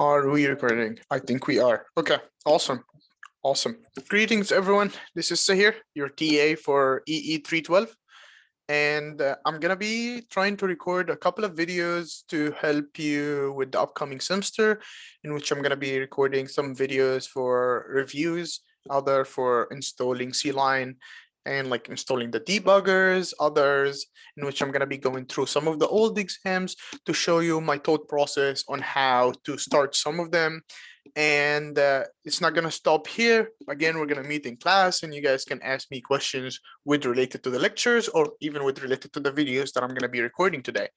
Are we recording? I think we are. Okay, awesome. Awesome. Greetings, everyone. This is Saher, your TA for EE 312. And I'm going to be trying to record a couple of videos to help you with the upcoming semester, in which I'm going to be recording some videos for reviews, other for installing C-Line and like installing the debuggers, others in which I'm going to be going through some of the old exams to show you my thought process on how to start some of them. And it's not going to stop here. Again, we're going to meet in class and you guys can ask me questions with related to the lectures or even with related to the videos that I'm going to be recording today.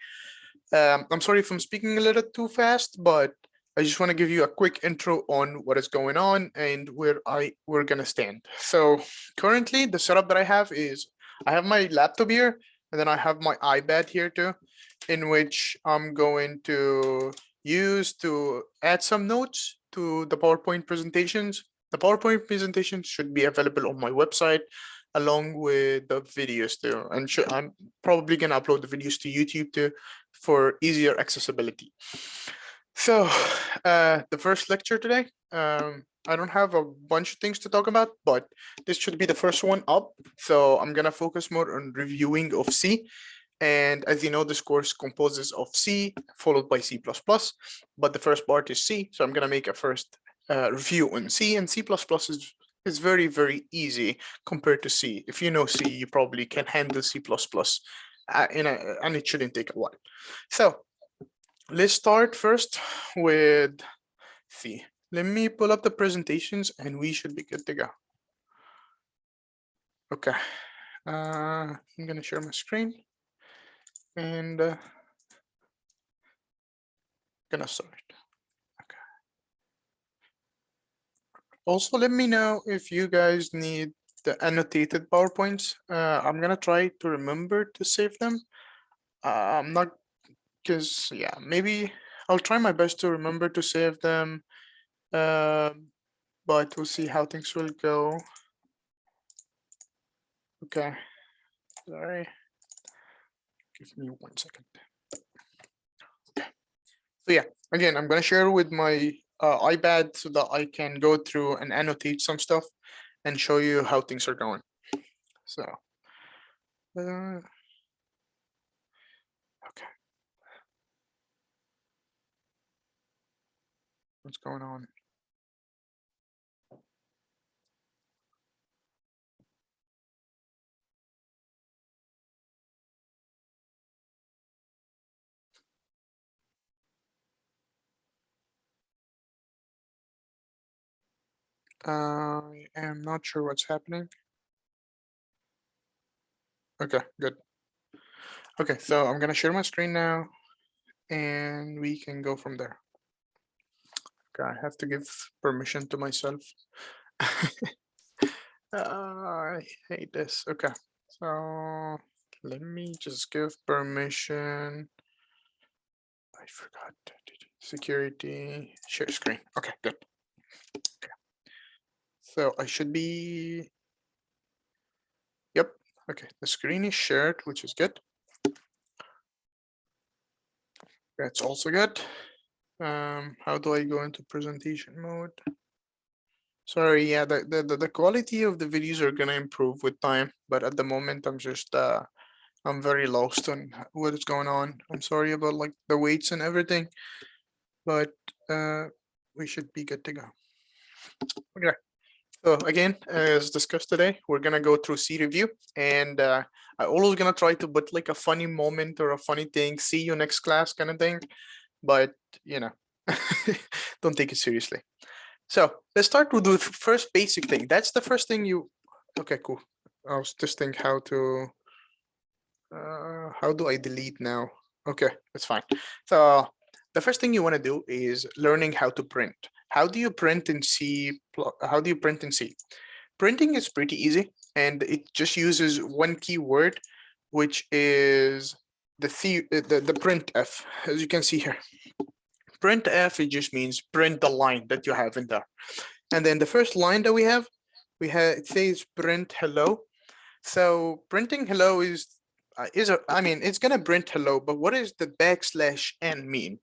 I'm sorry if I'm speaking a little too fast, but I just want to give you a quick intro on what is going on and where we're going to stand. So currently the setup that I have is I have my laptop here and then I have my iPad here too, in which I'm going to use to add some notes to the PowerPoint presentations. The PowerPoint presentations should be available on my website along with the videos too. And I'm probably going to upload the videos to YouTube too for easier accessibility. So the first lecture today, I don't have a bunch of things to talk about, but this should be the first one up. So I'm going to focus more on reviewing of C. And as you know, this course composes of C followed by C++, but the first part is C. So I'm going to make a first review on C, and C++ is very, very easy compared to C. If you know C, you probably can handle C++, and it shouldn't take a while. So let's start first with C. Let me pull up the presentations and we should be good to go. Okay, I'm going to share my screen and gonna start. Okay. Also, let me know if you guys need the annotated PowerPoints. I'm gonna try to remember to save them. I'm not, because yeah, maybe I'll try my best to remember to save them. But we'll see how things will go. Okay, sorry. Give me 1 second. Okay. So yeah, again, I'm gonna share with my iPad so that I can go through and annotate some stuff and show you how things are going. So, okay. What's going on? I am not sure what's happening. Okay, good. Okay, so I'm gonna share my screen now and we can go from there. Okay, I have to give permission to myself. I hate this. Okay, so let me just give permission. I forgot security, share screen. Okay, good. Okay. So I should be, yep. Okay, the screen is shared, which is good. That's also good. How do I go into presentation mode? Sorry, yeah, the quality of the videos are gonna improve with time, but at the moment I'm just I'm very lost on what is going on. I'm sorry about like the weights and everything, but we should be good to go. Okay. So again, as discussed today, we're gonna go through C review, and I always gonna try to put like a funny moment or a funny thing, see you next class kind of thing, but you know, don't take it seriously. So let's start with the first basic thing. That's the first thing you, okay, cool. I was just thinking how do I delete now? Okay, that's fine. So the first thing you want to do is learning how to print. How do you print in C? How do you print in C? Printing is pretty easy, and it just uses one keyword, which is the printf, as you can see here. Printf, it just means print the line that you have in there. And then the first line that we have, it says print hello. So printing hello is I mean, it's gonna print hello, but what is the \n mean?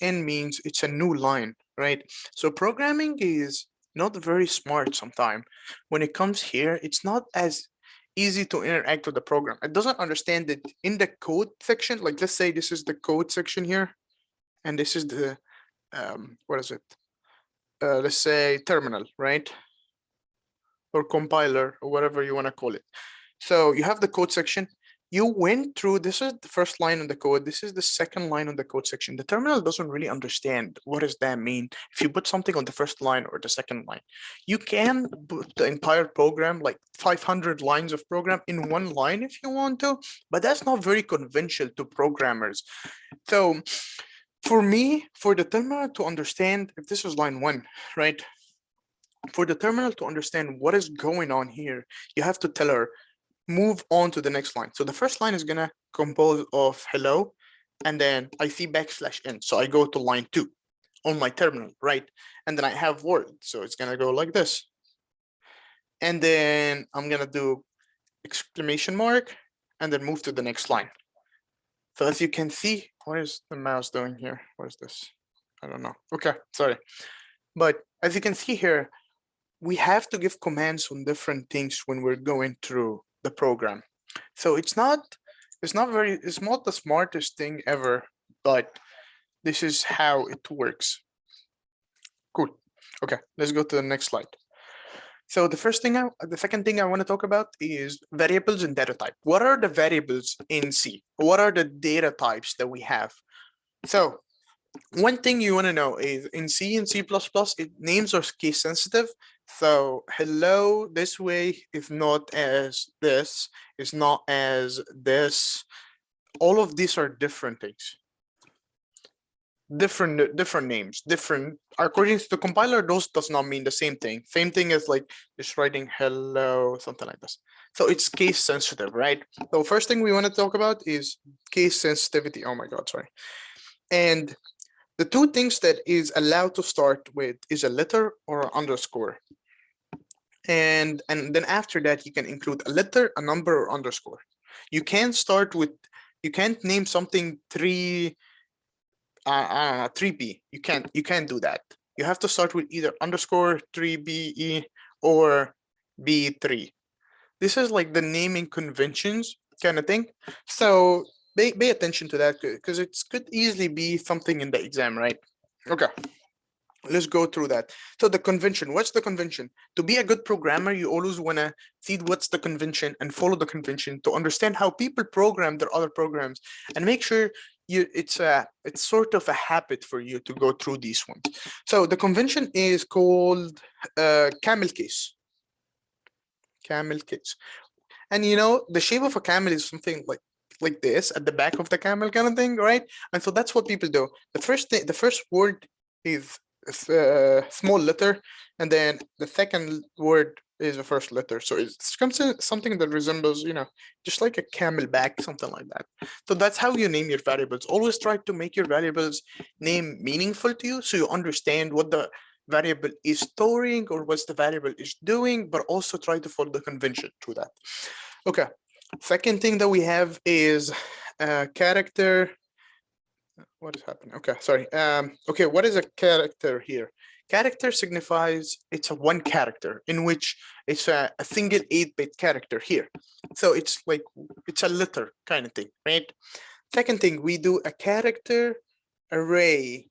\n means it's a new line, right? So programming is not very smart sometimes. When it comes here, it's not as easy to interact with the program. It doesn't understand that in the code section, like let's say this is the code section here, and this is the, what is it? Let's say terminal, right? Or compiler, or whatever you want to call it. So you have the code section. You went through, this is the first line of the code. This is the second line of the code section. The terminal doesn't really understand what does that mean. If you put something on the first line or the second line, you can put the entire program, like 500 lines of program in one line if you want to, but that's not very conventional to programmers. So for me, for the terminal to understand, if this is line 1, right? For the terminal to understand what is going on here, you have to tell her, move on to the next line. So the first line is gonna compose of hello, and then I see \n. So I go to line 2 on my terminal, right? And then I have word. So it's gonna go like this. And then I'm gonna do exclamation mark and then move to the next line. So as you can see, what is the mouse doing here? What is this? I don't know. Okay, sorry. But as you can see here, we have to give commands on different things when we're going through the program. So it's not the smartest thing ever, but this is how it works. Cool. Okay, let's go to the next slide. So the second thing I want to talk about is variables and data type. What are the variables in C? What are the data types that we have? So one thing you want to know is in C and C++, names are case sensitive. So hello this way is not as this, is not as this. All of these are different things. Different names, different, according to the compiler, those does not mean the same thing. Same thing as like just writing hello, something like this. So it's case sensitive, right? So first thing we want to talk about is case sensitivity. Oh my God, sorry. And the two things that is allowed to start with is a letter or an underscore. And then after that, you can include a letter, a number, or underscore. You can't start with, you can't name something 3, I don't know, 3b. You can't do that. You have to start with either underscore 3be or b3. This is like the naming conventions kind of thing. So pay attention to that because it could easily be something in the exam, right? Okay, let's go through that. So the convention, what's the convention? To be a good programmer, you always want to see what's the convention and follow the convention to understand how people program their other programs and make sure it's sort of a habit for you to go through these ones. So the convention is called camel case. Camel case. And you know, the shape of a camel is something like this at the back of the camel kind of thing, right? And so that's what people do. The first word is a small letter, and then the second word is the first letter. So it's something that resembles, you know, just like a camel back, something like that. So that's how you name your variables. Always try to make your variables name meaningful to you, so you understand what the variable is storing or what the variable is doing, but also try to follow the convention through that. Okay, second thing that we have is character. What is happening? Okay, sorry. Okay, what is a character here? Character signifies it's a one character in which it's a single 8-bit character here. So it's like, it's a letter kind of thing, right? Second thing, we do a character array.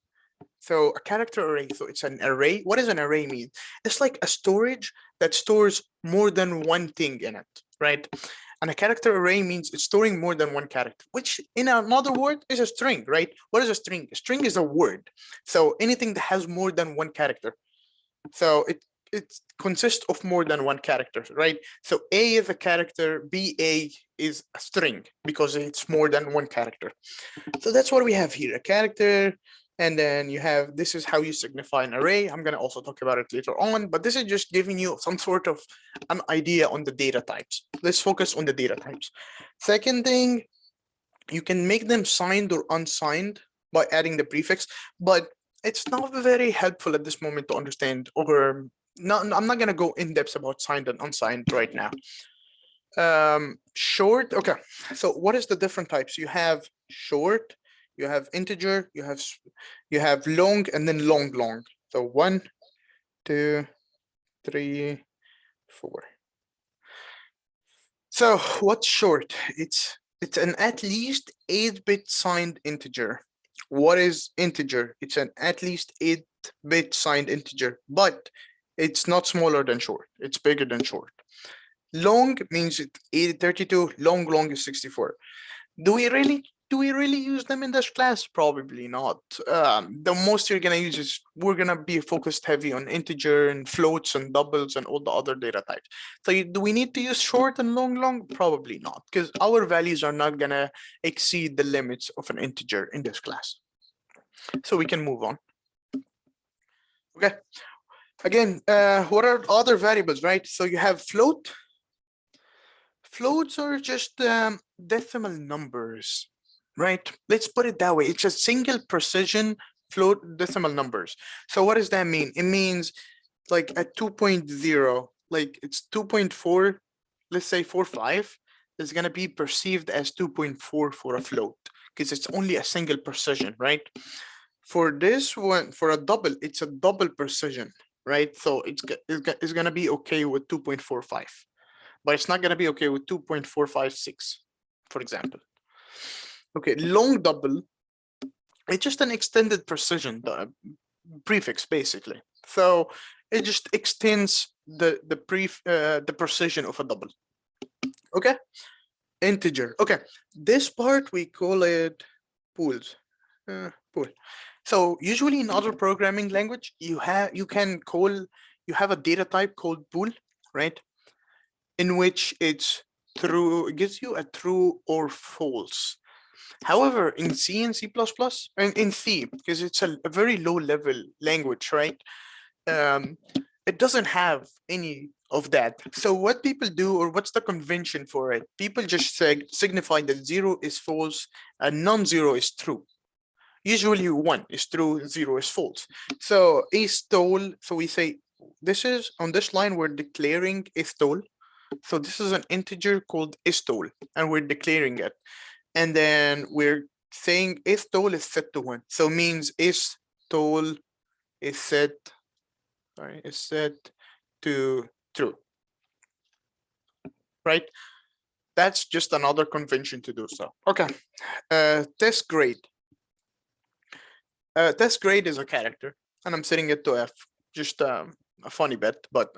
So a character array, so it's an array. What does an array mean? It's like a storage that stores more than one thing in it, right? And a character array means it's storing more than one character, which in another word is a string, right? What is a string? A string is a word. So anything that has more than one character. So it consists of more than one character, right? So A is a character, BA is a string because it's more than one character. So that's what we have here, a character. And then you have, this is how you signify an array. I'm going to also talk about it later on, but this is just giving you some sort of an idea on the data types. Let's focus on the data types. Second thing, you can make them signed or unsigned by adding the prefix, but it's not very helpful at this moment to understand, or no, I'm not going to go in depth about signed and unsigned right now. Short. Okay, so what is the different types? You have short, you have integer, you have long, and then long. So 1, 2, 3, 4. So what's short? It's an at least 8-bit signed integer. What is integer? It's an at least 8-bit signed integer, but it's not smaller than short. It's bigger than short. Long means it's 32. Long is 64. Do we really use them in this class? Probably not. The most you're gonna use is we're gonna be focused heavy on integer and floats and doubles and all the other data types. So do we need to use short and long? Probably not, because our values are not gonna exceed the limits of an integer in this class. So we can move on. Okay. Again, what are other variables, right? So you have float. Floats are just decimal numbers, right? Let's put it that way. It's a single precision float decimal numbers. So what does that mean? It means like at 2.0, like it's 2.4, let's say 45, is going to be perceived as 2.4 for a float because it's only a single precision, right? For this one, for a double, it's a double precision, right? So it's going to be okay with 2.45. But it's not going to be okay with 2.456, for example. Okay, long double, it's just an extended precision, the prefix, basically. So it just extends the precision of a double. Okay, integer. Okay, this part we call it pools. Pool. So usually in other programming language, you have a data type called pool, right? In which it's true, it gives you a true or false. However, in C and C++, and in C, because it's a very low level language, right? It doesn't have any of that. So what people do, or what's the convention for it? People just signify that 0 is false and non-zero is true. Usually 1 is true, 0 is false. So a stole, so we say this is on this line, we're declaring a stole. So this is an integer called istol, and we're declaring it. And then we're saying istol is set to 1. So means istol is set to true. Right? That's just another convention to do so. Okay. Test grade. Test grade is a character, and I'm setting it to F. Just a funny bit, but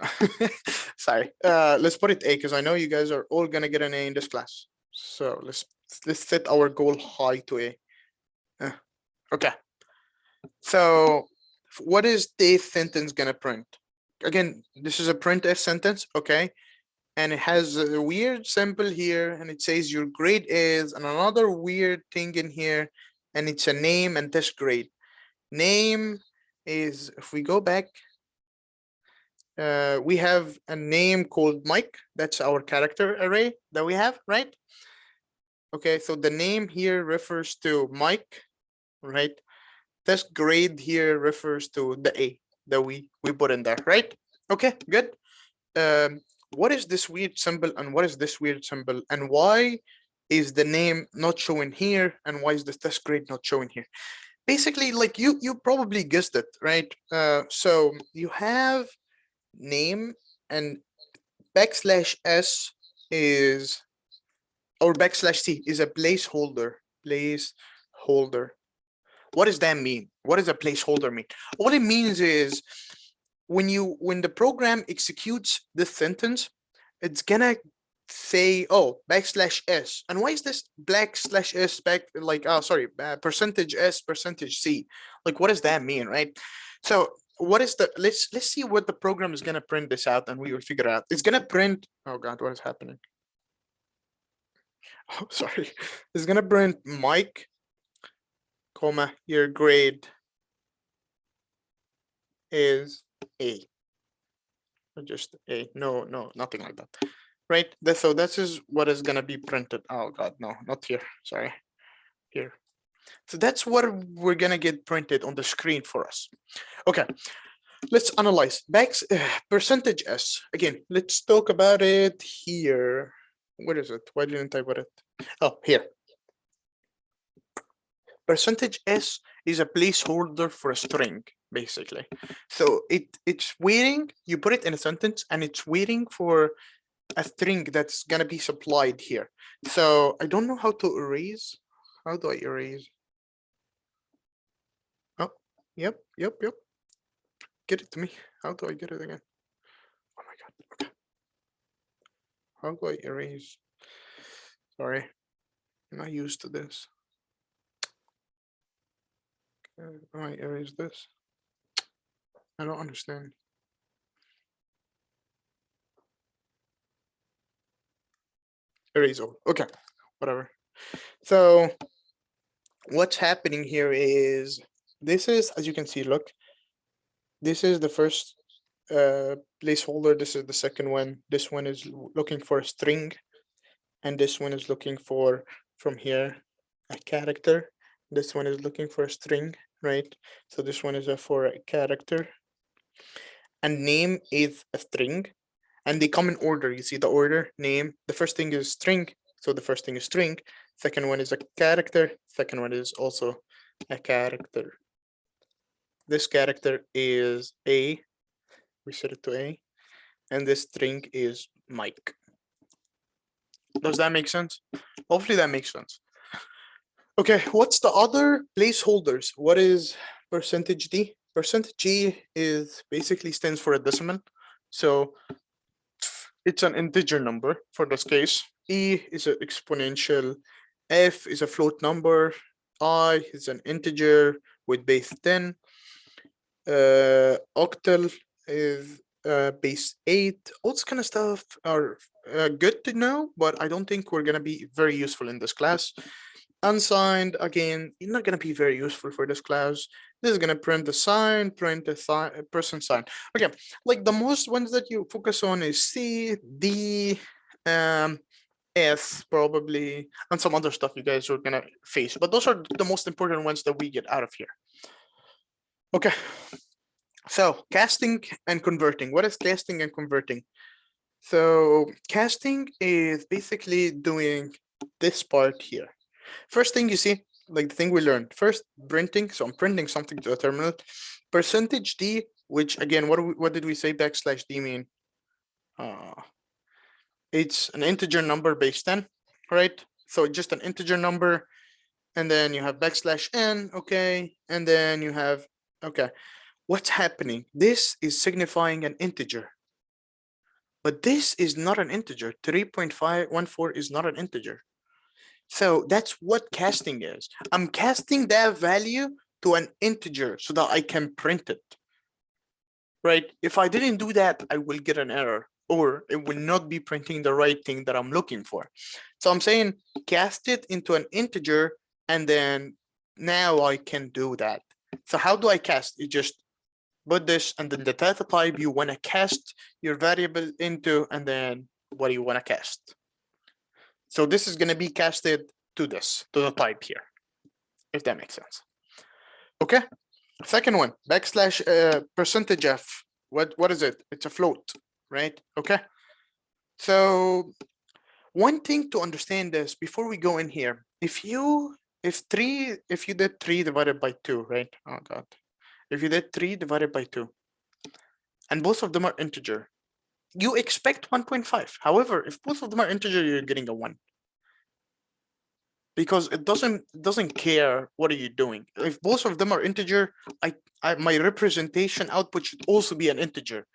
sorry. Let's put it A, because I know you guys are all gonna get an A in this class. So let's set our goal high to A. Okay. So what is this sentence gonna print? Again, this is a printf sentence, okay? And it has a weird symbol here, and it says your grade is, and another weird thing in here, and it's a name and test grade. Name is, if we go back, we have a name called Mike. That's our character array that we have, right? Okay, so the name here refers to Mike, right? Test grade here refers to the A that we put in there, right? Okay, good. What is this weird symbol and what is this weird symbol, and why is the name not showing here, and why is the test grade not showing here? Basically, like you probably guessed it, right? So you have name, and \s is, or \c is a placeholder. What does that mean? What does a placeholder mean? All it means is when the program executes this sentence, it's gonna say, oh, \s. And why is this \s %s%c? Like, what does that mean, right? So what is the, let's see what the program is gonna print this out, and we will figure out. It's gonna print, oh god, what is happening? Oh, sorry. It's gonna print Mike, comma, your grade is A. Or just A. No, nothing like that. Right? So this is what is gonna be printed. Oh god, no, not here. Sorry. Here. So that's what we're gonna get printed on the screen for us. Okay. Let's analyze %s. Again, let's talk about it here. Where is it? Why didn't I put it? Oh, here. Percentage S is a placeholder for a string, basically. So it's waiting, you put it in a sentence and it's waiting for a string that's gonna be supplied here. So I don't know how to erase. How do I erase? Oh, yep. Get it to me. How do I get it again? Oh my God. Okay. How do I erase? Sorry, I'm not used to this. How do I erase this? I don't understand. Erase all. Okay, whatever. So what's happening here is this is, as you can see, look, this is the first placeholder. This is the second one. This one is looking for a string, and this one is looking for, from here, a character. This one is looking for a string, right? So this one is for a character, and name is a string, and they come in order. You see the order, name, the first thing is string, so the first thing is string, second one is a character, second one is also a character. This character is A, we set it to A, and this string is Mike. Does that make sense? Hopefully that makes sense. Okay, what's the other placeholders? What is percentage D? Percentage D is basically stands for a decimal. So it's an integer number for this case. E is an exponential. F is a float number. I is an integer with base 10. Octal is base 8. All this kind of stuff are good to know, but I don't think we're going to be very useful in this class. Unsigned, again, not going to be very useful for this class. This is going to print the sign, print the person sign. Okay, like the most ones that you focus on is C, D, S probably, and some other stuff you guys are going to face. But those are the most important ones that we get out of here. Okay, so casting and converting. What is casting and converting? So casting is basically doing this part here. First thing you see, like the thing we learned, first printing. So I'm printing something to a terminal. Percentage D, which again, what did we say backslash D mean? It's an integer number base 10, right? So just an integer number, and then you have backslash n, okay, and then you have, okay. What's happening? This is signifying an integer. But this is not an integer. 3.514 is not an integer. So that's what casting is. I'm casting that value to an integer so that I can print it. Right? If I didn't do that, I will get an error, or it will not be printing the right thing that I'm looking for. So I'm saying cast it into an integer, and then now I can do that. So how do I cast? You just put this and then the data type you want to cast your variable into, and then what do you want to cast. So this is going to be casted to this, to the type here, if that makes sense. Okay, second one, backslash percentage F. What is it? It's a float, right? Okay, so one thing to understand this before we go in here, if you did 3 divided by 2, right? Oh God. If you did 3 divided by 2, and both of them are integer, you expect 1.5. However, if both of them are integer, you're getting a 1. Because it doesn't care what are you doing. If both of them are integer, my representation output should also be an integer.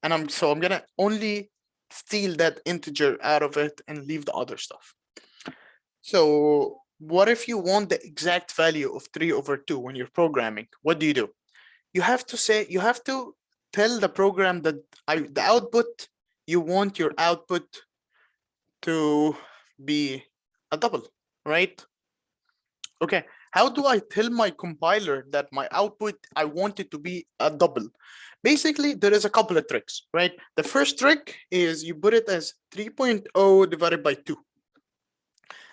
And I'm gonna only steal that integer out of it and leave the other stuff. So what if you want the exact value of 3/2 when you're programming? What do? You have to tell the program that the output, you want your output to be a double, right? Okay, how do I tell my compiler that my output, I want it to be a double? Basically, there is a couple of tricks, right? The first trick is you put it as 3.0 divided by 2.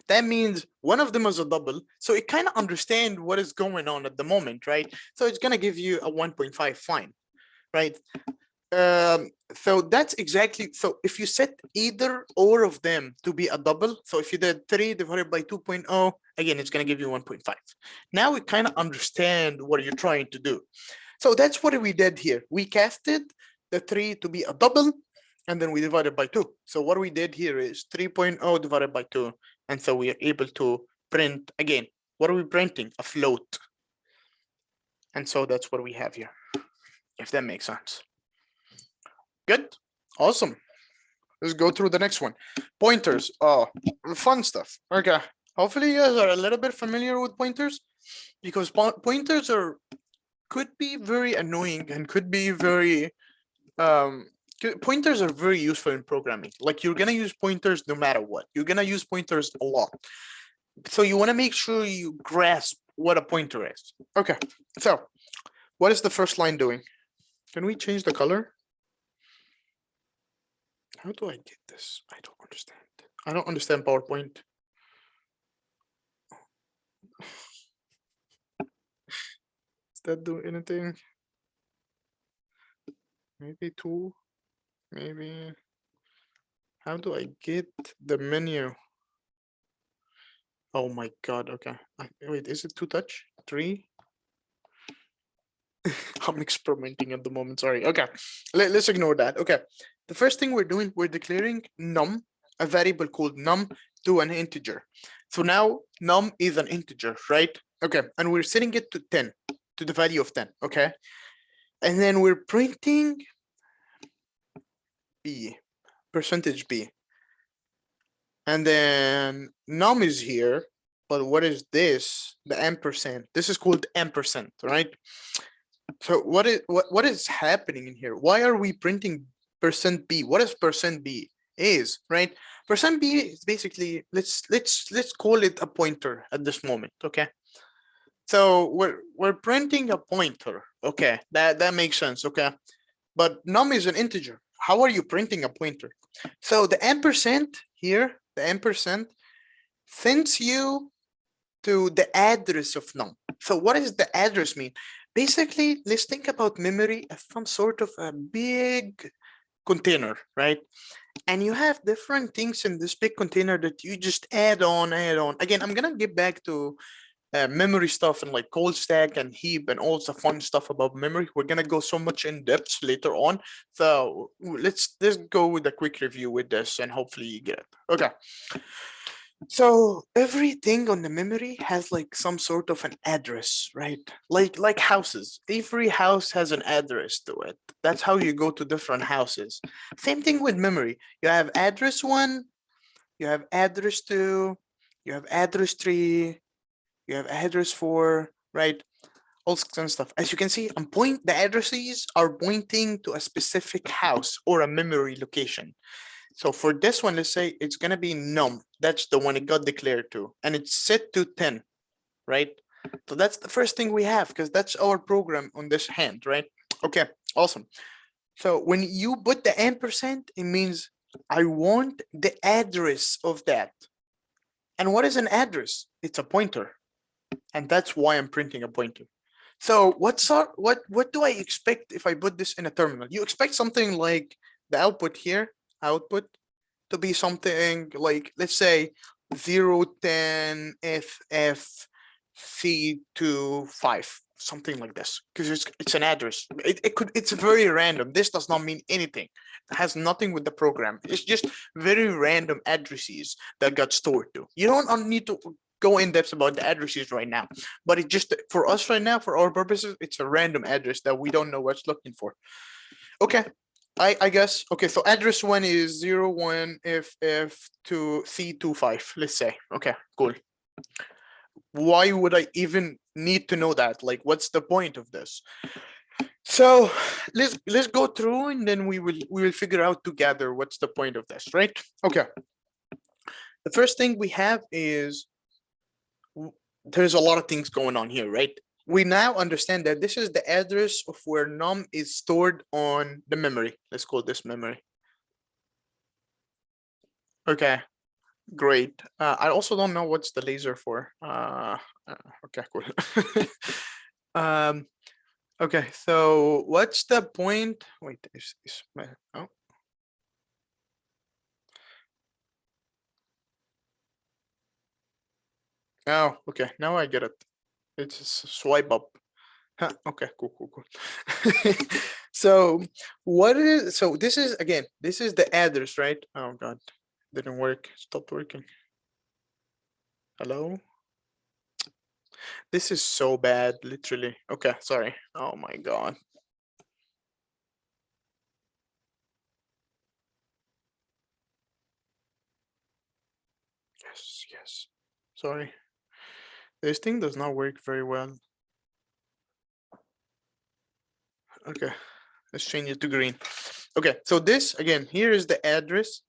That means one of them is a double, so it kind of understand what is going on at the moment, right? So it's gonna give you a 1.5 fine, right? So that's exactly, so if you set either or of them to be a double, so if you did 3 divided by 2.0, again, it's going to give you 1.5. Now we kind of understand what you're trying to do. So that's what we did here. We casted the 3 to be a double, and then we divided by 2. So what we did here is 3.0 divided by 2. And so we are able to print, again, what are we printing? A float. And so that's what we have here, if that makes sense. Good. Awesome. Let's go through the next one. Pointers. Oh, fun stuff. Okay. Hopefully you guys are a little bit familiar with pointers, because pointers could be very annoying and could be very pointers are very useful in programming. Like, you're gonna use pointers no matter what. You're gonna use pointers a lot. So you want to make sure you grasp what a pointer is. Okay. So what is the first line doing? Can we change the color? How do I get this? I don't understand. I don't understand PowerPoint. Does that do anything? Maybe 2. Maybe. How do I get the menu? Oh my God. Okay. Wait, is it 2 touch? 3? I'm experimenting at the moment. Sorry. Okay. Let's ignore that. Okay. The first thing we're doing, we're declaring num, a variable called num, to an integer. So now num is an integer, right? Okay. And we're setting it to 10, to the value of 10. Okay. And then we're printing b, percentage b. And then num is here. But what is this? The ampersand. This is called ampersand, right? So what is happening in here? Why are we printing %b? What is %b is, right? %b is basically, let's call it a pointer at this moment, okay? So we're printing a pointer, okay? That makes sense, okay? But num is an integer. How are you printing a pointer? So the ampersand here, the ampersand, sends you to the address of num. So what does the address mean? Basically, let's think about memory as some sort of a big container, right? And you have different things in this big container that you just add on. Again, I'm gonna get back to memory stuff and like cold stack and heap and all the fun stuff about memory. We're gonna go so much in depth later on. So let's go with a quick review with this, and hopefully you get it. Okay. So everything on the memory has like some sort of an address, right? Like houses. Every house has an address to it. That's how you go to different houses. Same thing with memory. You have address 1, you have address 2, you have address 3, you have address 4, right? All kinds of stuff. As you can see, the addresses are pointing to a specific house or a memory location. So for this one, let's say it's going to be num. That's the one it got declared to. And it's set to 10, right? So that's the first thing we have, because that's our program on this hand, right? Okay, awesome. So when you put the ampersand, it means I want the address of that. And what is an address? It's a pointer. And that's why I'm printing a pointer. So what do I expect if I put this in a terminal? You expect something like the output here, output, to be something like, let's say 010 FF C25, something like this, because it's an address. It's very random. This does not mean anything. It has nothing with the program. It's just very random addresses that got stored to. You don't need to go in depth about the addresses right now, but it just, for us right now, for our purposes, it's a random address that we don't know what's looking for. Okay. I guess, okay, so address 1 is 01FF to C25, let's say. Okay, cool. Why would I even need to know that? Like, what's the point of this? So let's go through, and then we will figure out together what's the point of this, right? Okay. The first thing we have is, there's a lot of things going on here, right? We now understand that this is the address of where num is stored on the memory. Let's call this memory. Okay, great. I also don't know what's the laser for. Okay, cool. Okay, so what's the point? Wait, is my, oh. Oh, okay, now I get it. It's a swipe up. Huh, okay, cool. So what is, so this is, again, this is the address, right? Oh God, didn't work, stopped working. Hello? This is so bad, literally. Okay, sorry. Oh my God. Yes. Sorry. This thing does not work very well. Okay, let's change it to green. Okay, so this, again, here is the address.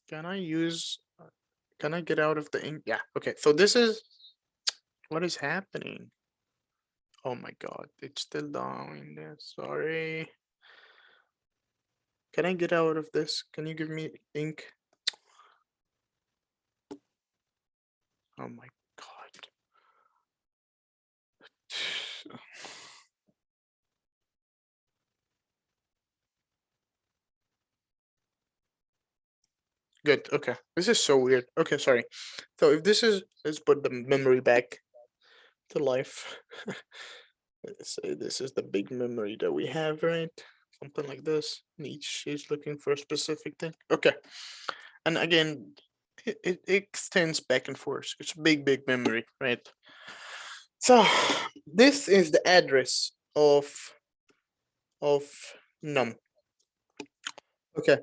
Can I use, can I get out of the ink? Yeah, okay, so this is, what is happening? Oh my God, it's still down there, sorry. Can I get out of this? Can you give me ink? Oh my God. Good, okay. This is so weird. Okay, sorry. So if this is, let's put the memory back to life. Let's say this is the big memory that we have, right? Something like this. And each is looking for a specific thing. Okay. And again, it extends back and forth. It's big memory, right? So this is the address of num. Okay.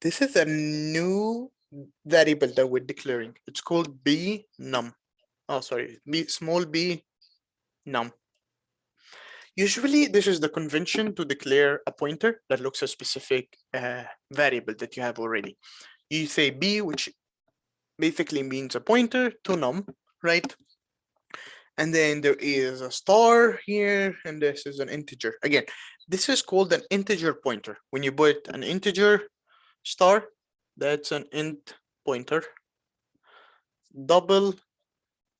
This is a new variable that we're declaring. It's called b num. Oh, sorry, b small b num. Usually, this is the convention to declare a pointer that looks a specific variable that you have already. You say b, which basically means a pointer to num, right? And then there is a star here, and this is an integer. Again, this is called an integer pointer. When you put an integer star, that's an int pointer. Double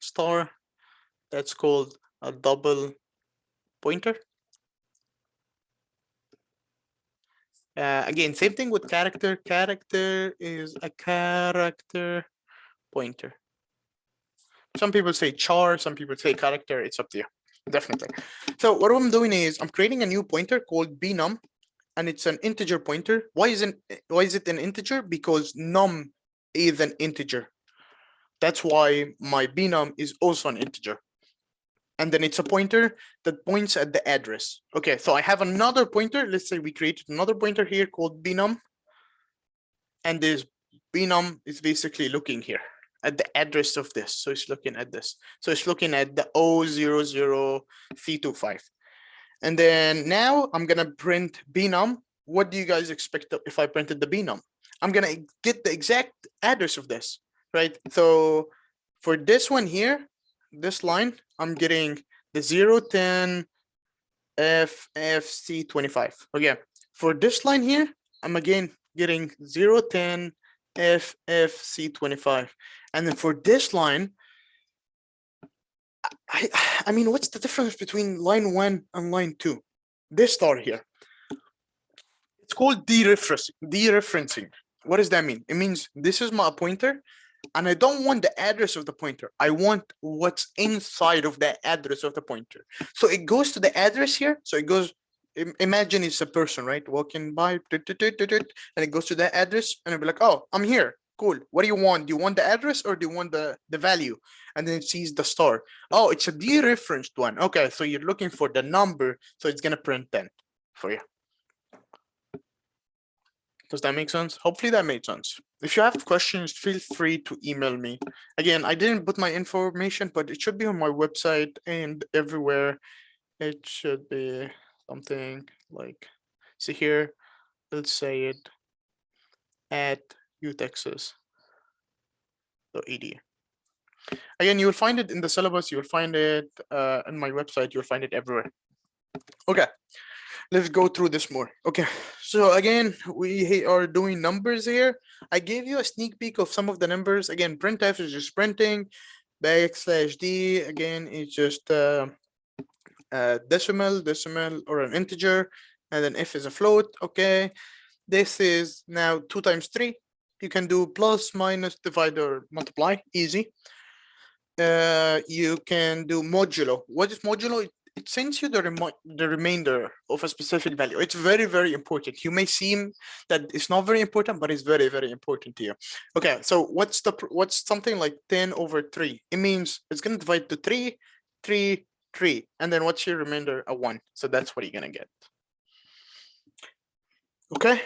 star, that's called a double pointer. Again, same thing with character. Character is a character pointer. Some people say char, some people say character. It's up to you, definitely. So what I'm doing is I'm creating a new pointer called bnum, and it's an integer pointer. Why is it an integer? Because num is an integer. That's why my bnum is also an integer. And then it's a pointer that points at the address. Okay, so I have another pointer. Let's say we created another pointer here called bnum. And this bnum is basically looking here at the address of this. So it's looking at this. So it's looking at the 000C25. And then now I'm gonna print bnum. What do you guys expect if I printed the bnum? I'm gonna get the exact address of this, right? So for this one here, this line, I'm getting the 010 FFC25. Okay, for this line here, I'm again getting 010 FFC25. And then for this line, I mean, what's the difference between line 1 and line 2? This star here. It's called dereferencing. What does that mean? It means this is my pointer, and I don't want the address of the pointer. I want what's inside of the address of the pointer. So it goes to the address here. So it goes, imagine it's a person, right? Walking by, and it goes to the address, and it'll be like, oh, I'm here. Cool. What do you want? Do you want the address or do you want the value? And then it sees the star. Oh, it's a dereferenced one. Okay, so you're looking for the number. So it's going to print 10 for you. Does that make sense? Hopefully that made sense. If you have questions, feel free to email me. Again, I didn't put my information, but it should be on my website and everywhere. It should be something like, Saher Elsayed at utexas.edu. Again, you will find it in the syllabus. You will find it on my website. You'll find it everywhere. Okay. Let's go through this more. Okay, so again, we are doing numbers here. I gave you a sneak peek of some of the numbers. Again, printf is just printing. \d again is just decimal, or an integer, and then f is a float. Okay, this is now 2 times 3. You can do plus, minus, divide, or multiply, easy. You can do modulo. What is modulo? It sends you the remainder of a specific value. It's very, very important. You may seem that it's not very important, but it's very, very important to you. Okay, so what's something like 10 over 3? It means it's going to divide to 3, 3, 3. And then what's your remainder? A 1. So that's what you're going to get. Okay,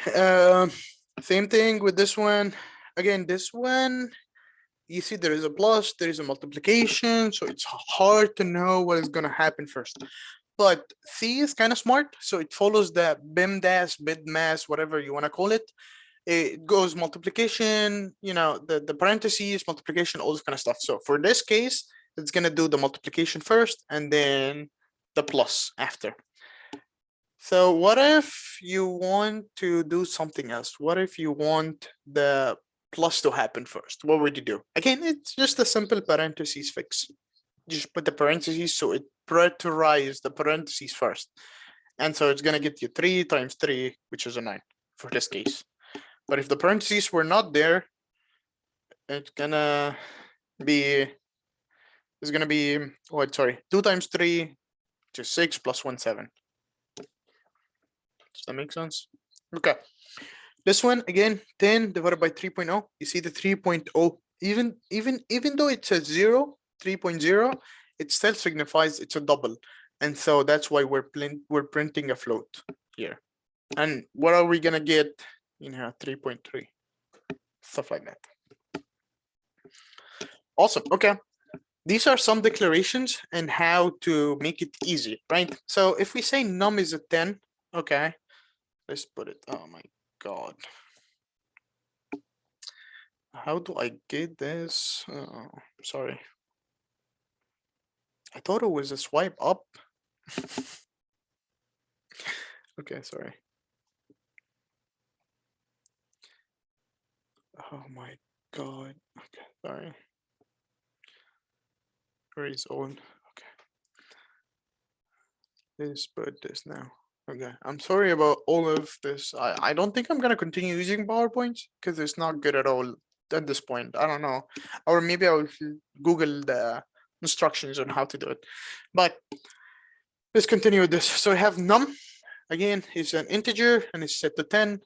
same thing with this one. Again, this one, you see there is a plus, there is a multiplication, so it's hard to know what is going to happen first. But C is kind of smart, so it follows the BIMDAS, BIDMAS, whatever you want to call it. It goes multiplication, you know, the parentheses, multiplication, all this kind of stuff. So for this case, it's going to do the multiplication first and then the plus after. So what if you want to do something else? What if you want the plus to happen first? What would you do? Again, it's just a simple parentheses fix. Just put the parentheses, so it prioritizes the parentheses first. And so it's going to get you 3 times 3, which is a 9 for this case. But if the parentheses were not there, it's going to be, 2 times 3, which is 6 plus 1, 7. Does that make sense? Okay. This one, again, 10 divided by 3.0. You see the 3.0, even though it's a 0, 3.0, it still signifies it's a double. And so that's why we're printing a float here. And what are we gonna get? 3.3, stuff like that. Awesome. Okay. These are some declarations and how to make it easy, right? So if we say num is a 10, okay, let's put it. Oh my God. How do I get this? Oh, sorry. I thought it was a swipe up. Okay, sorry. Oh my God. Okay, sorry. Where is on? Okay. Let's put this now. Okay, I'm sorry about all of this. I don't think I'm gonna continue using PowerPoint because it's not good at all at this point. I don't know. Or maybe I'll Google the instructions on how to do it. But let's continue with this. So I have num, again, is an integer and it's set to 10.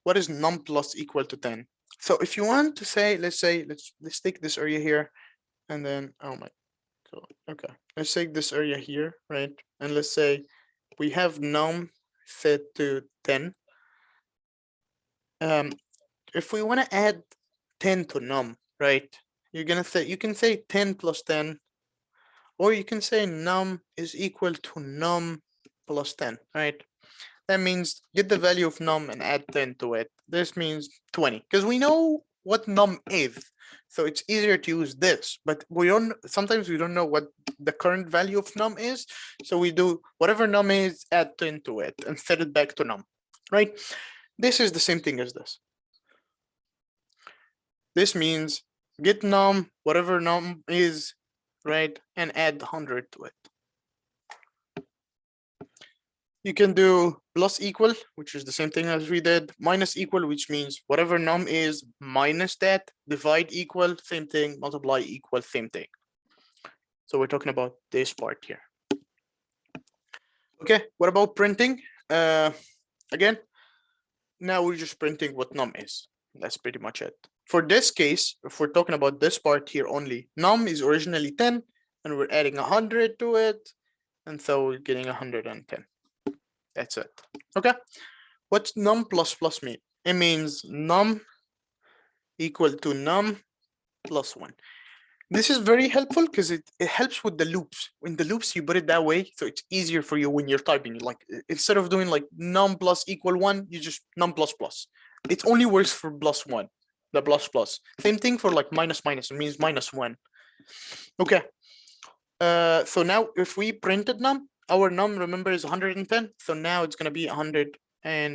What is num plus equal to 10? So if you want to say, let's take this area here and then, oh my God, okay. Let's take this area here, right? And let's say we have num set to 10. If we want to add 10 to num, right? You can say 10 plus 10, or you can say num is equal to num plus 10, right? That means get the value of num and add 10 to it. This means 20, because we know what num is. So it's easier to use this, but sometimes we don't know what the current value of num is. So we do whatever num is, add 10 to it and set it back to num, right? This is the same thing as this. This means get num, whatever num is, right? And add 100 to it. You can do plus equal, which is the same thing as we did, minus equal, which means whatever num is minus that, divide equal, same thing, multiply equal, same thing. So we're talking about this part here. Okay, what about printing? Again, now we're just printing what num is. That's pretty much it. For this case, if we're talking about this part here only, num is originally 10, and we're adding 100 to it, and so we're getting 110. That's it. Okay. What's num plus plus mean? It means num equal to num plus 1. This is very helpful because it helps with the loops. In the loops, you put it that way, so it's easier for you when you're typing. Like instead of doing like num plus equal 1, you just num plus plus. It only works for plus 1, the plus plus. Same thing for like minus minus. It means minus 1. Okay. So now if we printed num, our num, remember, is 110. So now it's going to be 109.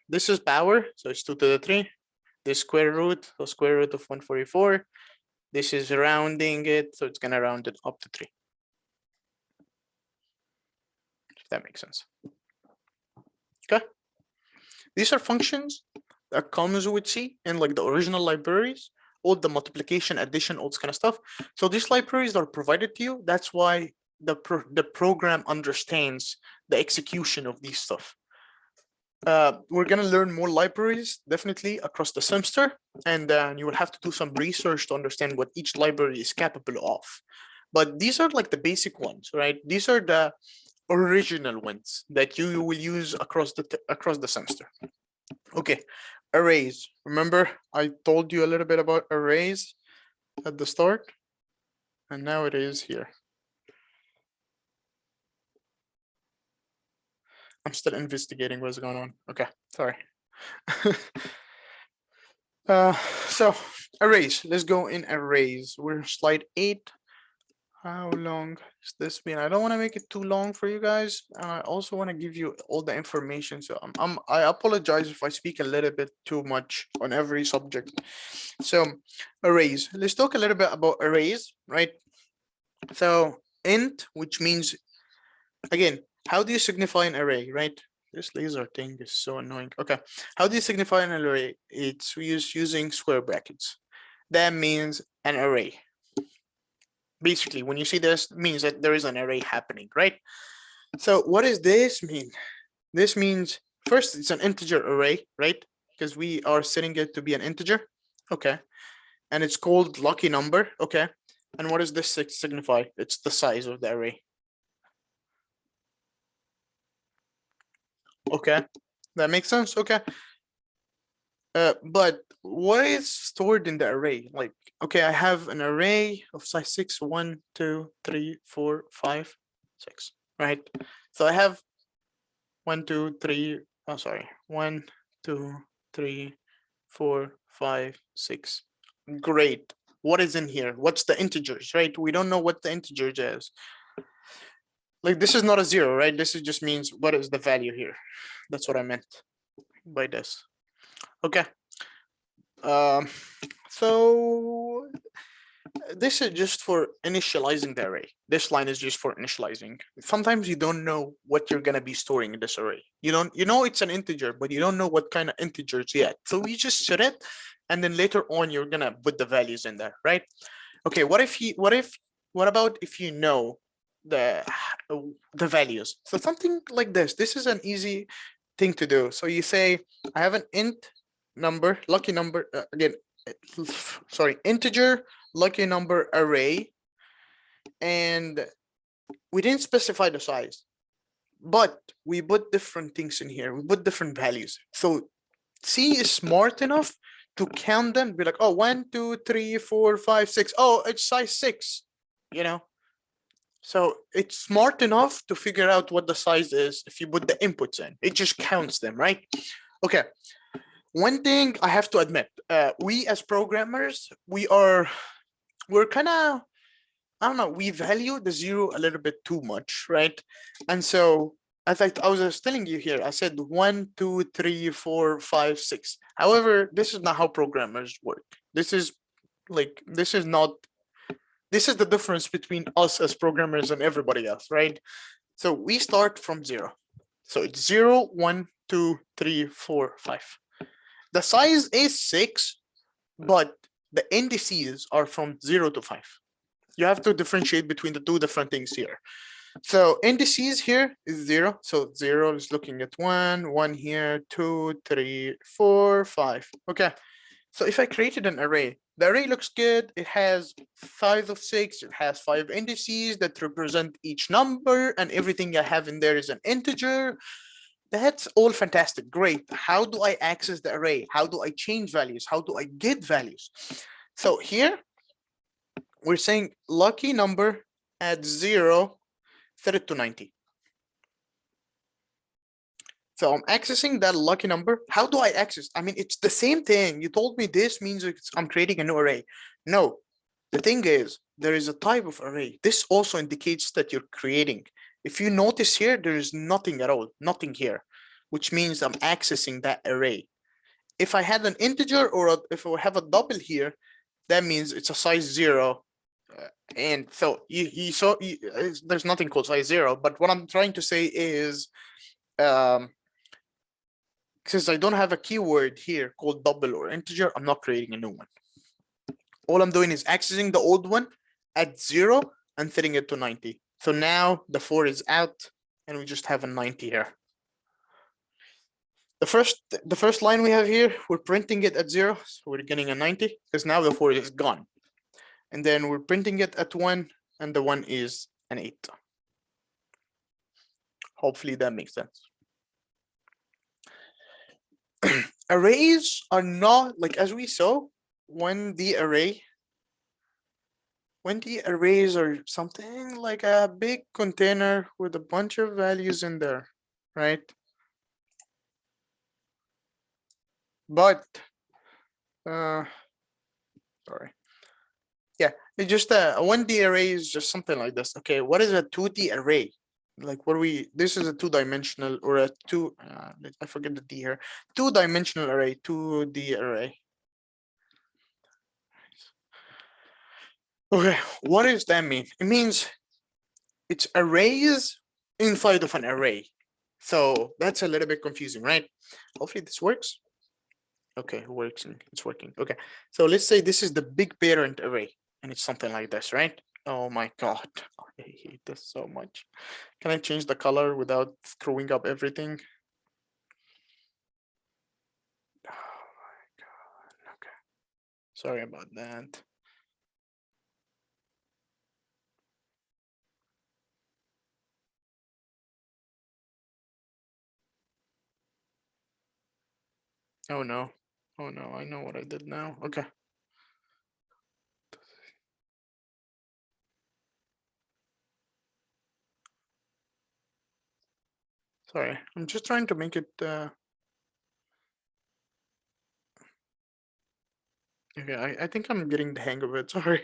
This is power, so it's 2 to the 3. This square root, so square root of 144. This is rounding it, so it's gonna round it up to 3. If that makes sense. Okay. These are functions that comes with C in like the original libraries, all the multiplication, addition, all this kind of stuff. So these libraries are provided to you. That's why the program understands the execution of these stuff. We're gonna learn more libraries definitely across the semester, and then you will have to do some research to understand what each library is capable of. But these are like the basic ones, right? These are the original ones that you will use across the semester. Okay, arrays. Remember, I told you a little bit about arrays at the start, and now it is here. I'm still investigating what's going on. Okay, sorry. So arrays. Let's go in arrays. We're slide 8. How long has this been? I don't want to make it too long for you guys. I also want to give you all the information. So I apologize if I speak a little bit too much on every subject. So arrays. Let's talk a little bit about arrays, right? So int, which means, again, how do you signify an array, right? This laser thing is so annoying. Okay, how do you signify an array? It's using square brackets. That means an array. Basically, when you see this, it means that there is an array happening, right? So what does this mean? This means, first, it's an integer array, right? Because we are setting it to be an integer. Okay. And it's called lucky number. Okay. And what does this signify? It's the size of the array. Okay. That makes sense. Okay. But what is stored in the array? Like, okay, I have an array of size 6, 1, 2, 3, 4, 5, 6, right? So I have 1, 2, 3, oh, sorry, 1, 2, 3, 4, 5, 6. Great. What is in here? What's the integers, right? We don't know what the integers is. Like, this is not a 0, right? This is just means what is the value here? That's what I meant by this. Okay. So this is just for initializing the array. This line is just for initializing. Sometimes you don't know what you're gonna be storing in this array. You know it's an integer, but you don't know what kind of integers yet. So we just set it, and then later on you're gonna put the values in there, right? Okay, what about if you know the values? So something like this. This is an easy thing to do. So you say, I have an int number, lucky number, again, sorry, integer lucky number array, and we didn't specify the size, but we put different things in here. We put different values. So C is smart enough to count them, be like, oh, 1, 2, 3, 4, 5, 6. Oh, it's size 6, you know? So it's smart enough to figure out what the size is if you put the inputs in. It just counts them, right? Okay. One thing I have to admit, we as programmers, we're kind of, I don't know, we value the 0 a little bit too much, right? And so, as I was telling you here, I said 1, 2, 3, 4, 5, 6. However, this is not how programmers work. This is the difference between us as programmers and everybody else, right? So we start from 0. So it's 0, 1, 2, 3, 4, 5. The size is 6, but the indices are from 0 to 5. You have to differentiate between the two different things here. So indices here is 0. So 0 is looking at 1, 1 here, 2, 3, 4, 5. Okay. So if I created an array, the array looks good. It has size of 6. It has 5 indices that represent each number, and everything I have in there is an integer. That's all fantastic. Great. How do I access the array? How do I change values? How do I get values? So here we're saying lucky number at 0, set it to 90. So I'm accessing that lucky number. How do I access? I mean, it's the same thing. You told me this means I'm creating a new array. No, the thing is, there is a type of array. This also indicates that you're creating. If you notice here, there is nothing at all, nothing here, which means I'm accessing that array. If I had an integer or if I have a double here, that means it's a size 0. And so you saw there's nothing called size 0, but what I'm trying to say is, since I don't have a keyword here called double or integer, I'm not creating a new one. All I'm doing is accessing the old one at 0 and setting it to 90. So now the 4 is out and we just have a 90 here. The first line we have here, we're printing it at 0, so we're getting a 90 because now the 4 is gone. And then we're printing it at 1 and the 1 is an 8. Hopefully that makes sense. Arrays are not, like, as we saw, when the arrays are something like a big container with a bunch of values in there, right? But sorry, yeah, it's just a 1D array is just something like this. Okay, what is a 2D array? Like, what this is a 2-dimensional, or a I forget the D here, 2-dimensional array, 2D array. Okay, what does that mean? It means it's arrays inside of an array. So that's a little bit confusing, right? Hopefully this works. Okay, it works and it's working. Okay, so let's say this is the big parent array and it's something like this, right? Oh my God, I hate this so much. Can I change the color without screwing up everything? Oh my God, okay. Sorry about that. Oh no, oh no, I know what I did now. Okay. Sorry, I'm just trying to make it okay, I think I'm getting the hang of it. Sorry.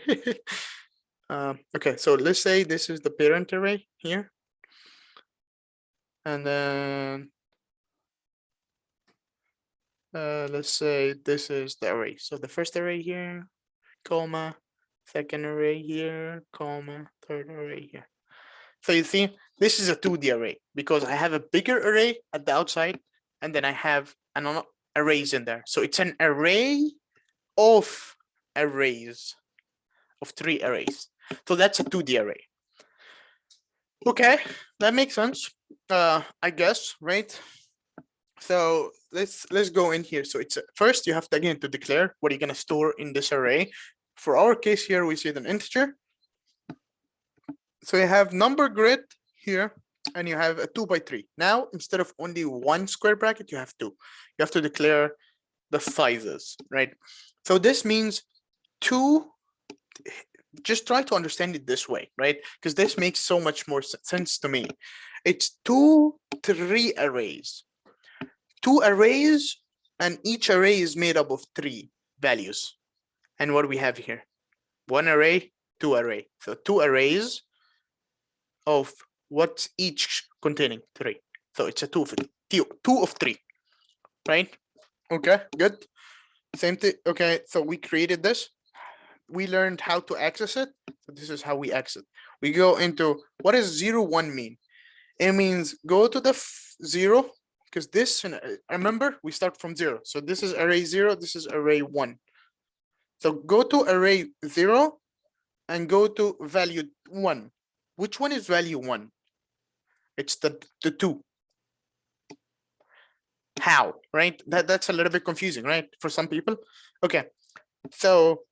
Okay, so let's say this is the parent array here. And then let's say this is the array. So the first array here, comma, second array here, comma, third array here. So you see, this is a 2D array because I have a bigger array at the outside, and then I have an arrays in there. So it's an array of arrays, of 3 arrays. So that's a 2D array. Okay, that makes sense. I guess, right? So let's go in here. So it's first you have to again to declare what you're gonna store in this array. For our case here, we see an integer. So you have number grid here, and you have a 2 by 3. Now instead of only 1 square bracket, you have 2. You have to declare the sizes, right? So this means 2. Just try to understand it this way, right? Because this makes so much more sense to me. It's 2 3 arrays. 2 arrays, and each array is made up of 3 values. And what do we have here? 1 array, 2 array. So 2 arrays of what's each containing 3. So it's a 2 of 3, right? Okay, good. Same thing. Okay, so we created this. We learned how to access it. So this is how we access. We go into, what does 0 1 mean? It means go to the 0, because this, remember, we start from 0. So this is array 0, this is array 1. So go to array 0 and go to value 1. Which one is value 1? It's the 2. How, right? That's a little bit confusing, right? For some people. Okay, so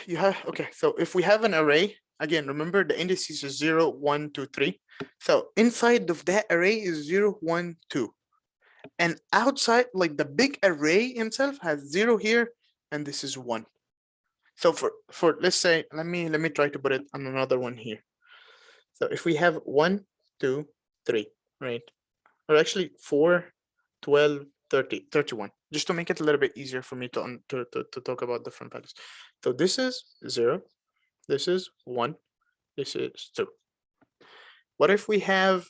you have, okay, so if we have an array, again, remember the indices is 0 1 2 3. So inside of that array is 0 1 2, and outside, like the big array himself has 0 here, and this is 1. So for let's say, let me try to put it on another one here. So if we have 1 2 3, right, or actually 4 12 30 31, just to make it a little bit easier for me to talk about different values. So this is 0, this is 1, this is 2. What if we have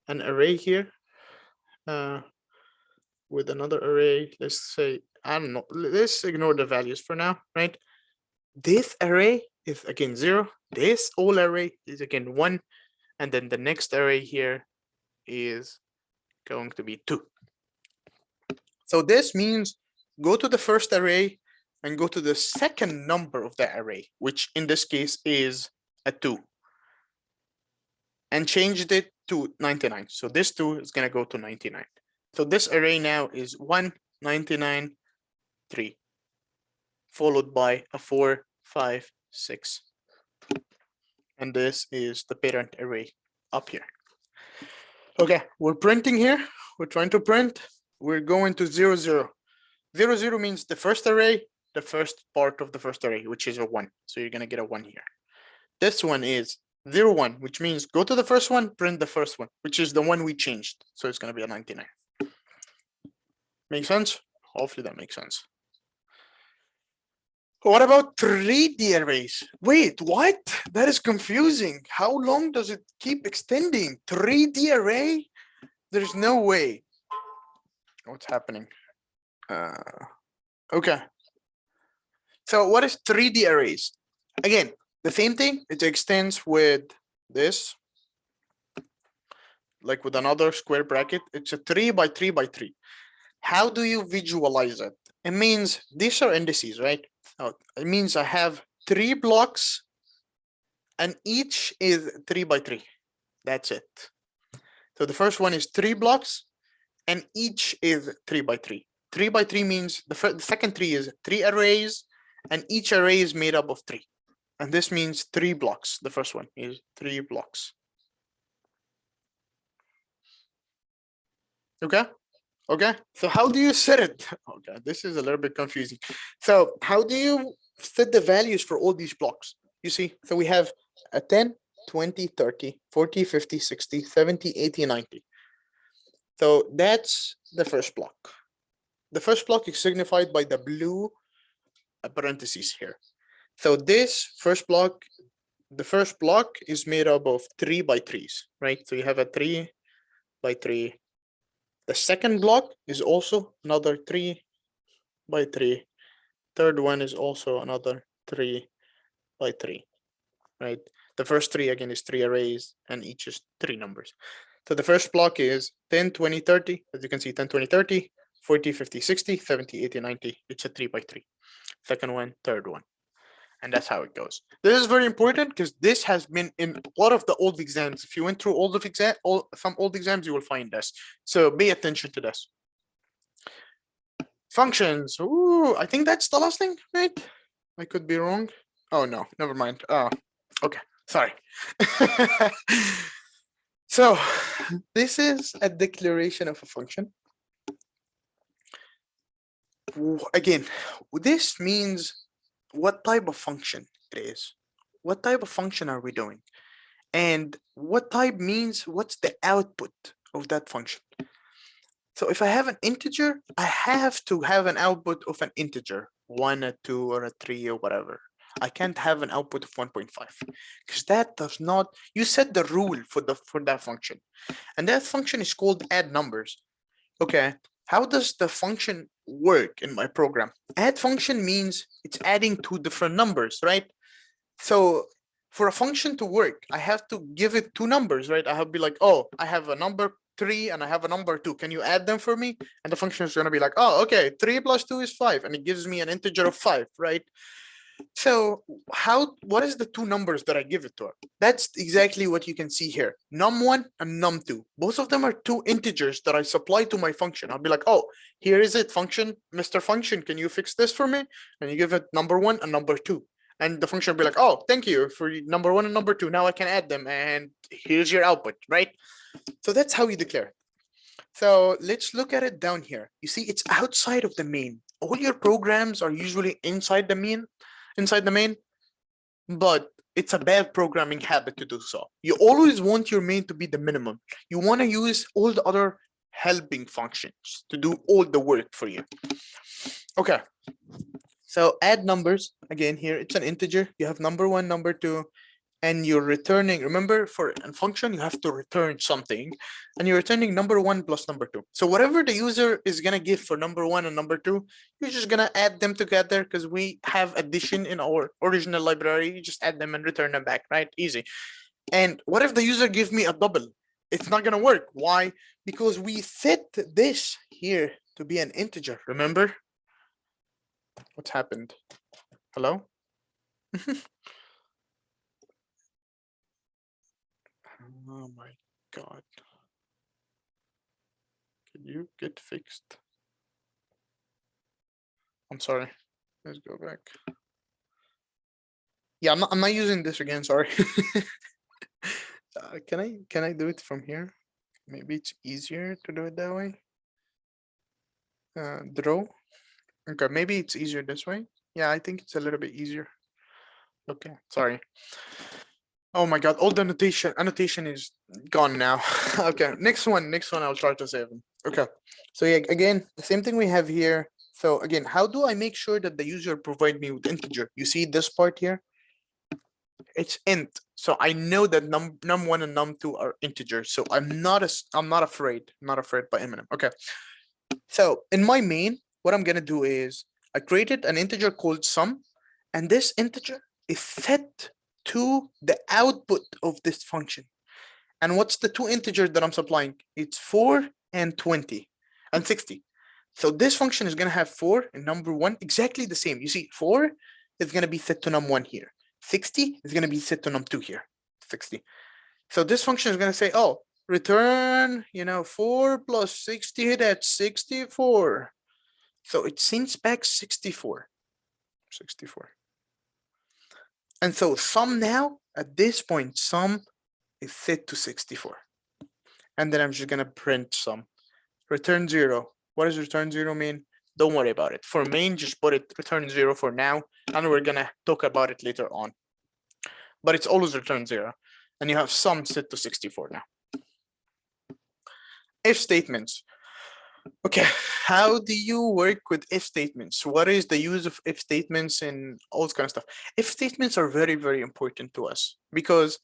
an array here with another array? Let's say, I don't know, let's ignore the values for now, right? This array is again 0. This whole array is again 1. And then the next array here is going to be 2. So this means go to the first array and go to the second number of that array, which in this case is a 2, and changed it to 99. So this 2 is going to go to 99. So this array now is 1, 99, 3, followed by a 4, 5, 6. And this is the parent array up here. Okay, we're printing here. We're trying to print. We're going to 0, 0. 0, 0 means the first array, the first part of the first array, which is a 1. So you're going to get a 1 here. This one is 0, 1, which means go to the first one, print the first one, which is the one we changed. So it's going to be a 99. Make sense? Hopefully that makes sense. What about 3D arrays? Wait, what? That is confusing. How long does it keep extending? 3D array? There's no way. What's happening? Okay. So what is 3D arrays? Again, the same thing. It extends with this, like with another square bracket. It's a 3 by 3 by 3. How do you visualize it? It means these are indices, right? It means I have 3 blocks and each is 3 by 3. That's it. So the first one is 3 blocks and each is 3 by 3. 3 by 3 means the second 3 is 3 arrays and each array is made up of 3. And this means 3 blocks. The first one is 3 blocks. Okay. Okay, so how do you set it? Okay, this is a little bit confusing. So how do you set the values for all these blocks? You see, so we have a 10, 20, 30, 40, 50, 60, 70, 80, 90. So that's the first block. The first block is signified by the blue parentheses here. So this first block, the first block is made up of 3 by 3s, right? So you have a 3 by 3. The second block is also another 3 by 3. Third one is also another 3 by 3, right? The first 3 again is 3 arrays and each is 3 numbers. So the first block is 10, 20, 30. As you can see, 10, 20, 30, 40, 50, 60, 70, 80, 90. It's a 3 by 3. Second one, third one. And that's how it goes. This is very important because this has been in a lot of the old exams. If you went through some old exams, you will find this. So pay attention to this. Functions. Ooh, I think that's the last thing, right? I could be wrong. Oh no, never mind. Oh, okay, sorry. So this is a declaration of a function. Again, this means what type of function it is. What type of function are we doing? And what type means what's the output of that function. So if I have an integer, I have to have an output of an integer, 1, a 2, or a 3, or whatever. I can't have an output of 1.5 because that does not, you set the rule for that function. And that function is called add numbers. Okay, how does the function work in my program? Add function means it's adding 2 different numbers, right? So for a function to work, I have to give it 2 numbers, right? I have to be like, oh, I have a number 3 and I have a number 2. Can you add them for me? And the function is going to be like, oh, okay, 3 plus 2 is 5. And it gives me an integer of 5, right? So what is the 2 numbers that I give it to her? That's exactly what you can see here. num1 and num2. Both of them are 2 integers that I supply to my function. I'll be like, oh, here is it, function, Mr. Function, can you fix this for me? And you give it number 1 and number 2. And the function will be like, oh, thank you for number 1 and number 2. Now I can add them and here's your output, right? So that's how you declare it. So let's look at it down here. You see, it's outside of the main. All your programs are usually inside the main, but it's a bad programming habit to do so. You always want your main to be the minimum. You want to use all the other helping functions to do all the work for you. Okay. So add numbers, again here, it's an integer. You have number 1, number 2. and you're returning, remember for a function, you have to return something, and you're returning number one plus number two. So whatever the user is gonna give for number one and number two, you're just gonna add them together because we have addition in our original library. You just add them and return them back, right? Easy. And what if the user gives me a double? It's not gonna work. Why? Because we set this here to be an integer, remember? What's happened? Hello? Oh my God. Can you get fixed? I'm sorry. Let's go back. Yeah, I'm not using this again, sorry. Can I do it from here? Maybe it's easier to do it that way. Draw. Okay, maybe it's easier this way. Yeah, I think it's a little bit easier. Okay, sorry. Oh my God, all the annotation is gone now. Okay, next one I'll try to save them. Okay, so yeah, again, the same thing we have here. So again, how do I make sure that the user provide me with integer? You see this part here? It's int. So I know that num1 and num2 are integers. So I'm not afraid by Eminem. Okay. So in my main, what I'm gonna do is I created an integer called sum, and this integer is set to the output of this function. And what's the two integers that I'm supplying? It's 4 and 20 and 60. So this function is gonna have 4 and number one exactly the same. You see, 4 is gonna be set to num1 here. 60 is gonna be set to num2 here. 60. So this function is gonna say, oh, return, 4 plus 60, that's 64. So it sends back 64. 64. And so sum now, at this point, sum is set to 64. And then I'm just gonna print sum. Return 0. What does return 0 mean? Don't worry about it. For main, just put it return 0 for now, and we're gonna talk about it later on. But it's always return 0. And you have sum set to 64 now. If statements. Okay, how do you work with if statements? What is the use of if statements and all this kind of stuff? If statements are very, very important to us because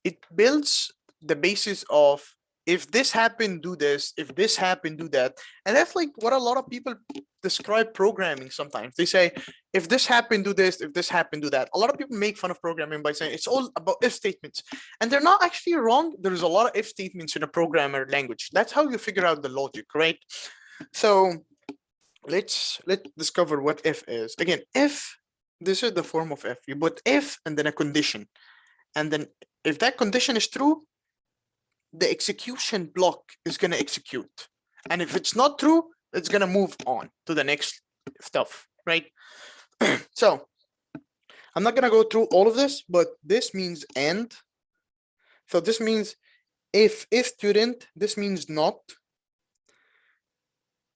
it builds the basis of if this happened, do this, if this happened, do that. And that's like what a lot of people describe programming sometimes. They say, if this happened, do this, if this happened, do that. A lot of people make fun of programming by saying it's all about if statements. And they're not actually wrong. There's a lot of if statements in a programmer language. That's how you figure out the logic, right? So let's discover what if is. Again, if, this is the form of if. You put if and then a condition. And then if that condition is true, the execution block is going to execute. And if it's not true, it's going to move on to the next stuff, right? So I'm not going to go through all of this, but this means and. So this means if student, this means not.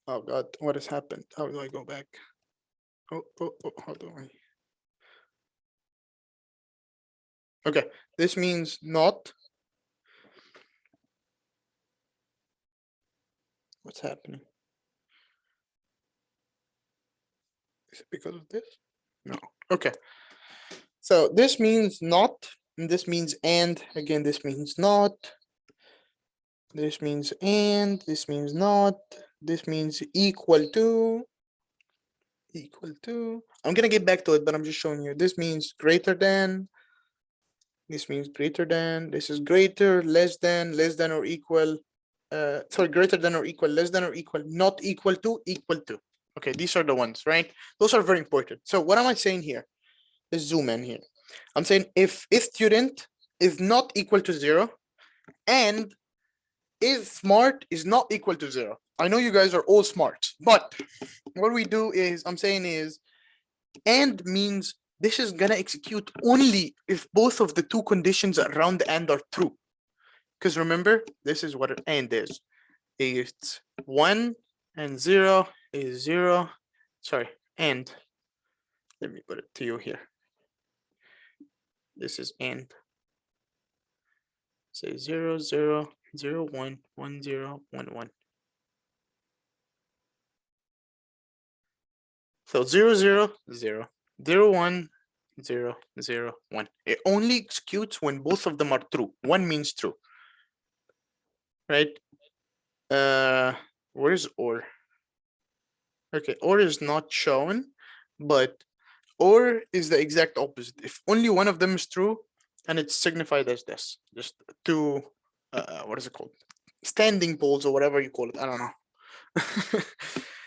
Oh God, what has happened? How do I go back? Oh, how do I? Okay, this means not. What's happening? Is it because of this? No. Okay. So this means not, and this means and. Again, this means not. This means and. This means not. This means equal to. Equal to. I'm gonna get back to it, but I'm just showing you. This means greater than. This means greater than. This is greater, less than or equal. Sorry, greater than or equal, less than or equal, not equal to, equal to. Okay, these are the ones, right? Those are very important. So what am I saying here? Let's zoom in here. I'm saying if student is not equal to 0 and is smart is not equal to 0. I know you guys are all smart, but what we do is, I'm saying is, and means this is gonna execute only if both of the two conditions around the and are true. Because remember, this is what an and is. It's 1 and 0 is 0. Sorry, and let me put it to you here. This is and. Say 0, 0, 0, 1, 1, 0, 1, 1. So 0, 0, 0, 0, 1, 0, 0, 1. It only executes when both of them are true. One means true, right? Where's or? Okay, or is not shown, but or is the exact opposite. If only one of them is true, and it's signified as this, just two, what is it called? Standing poles or whatever you call it. I don't know.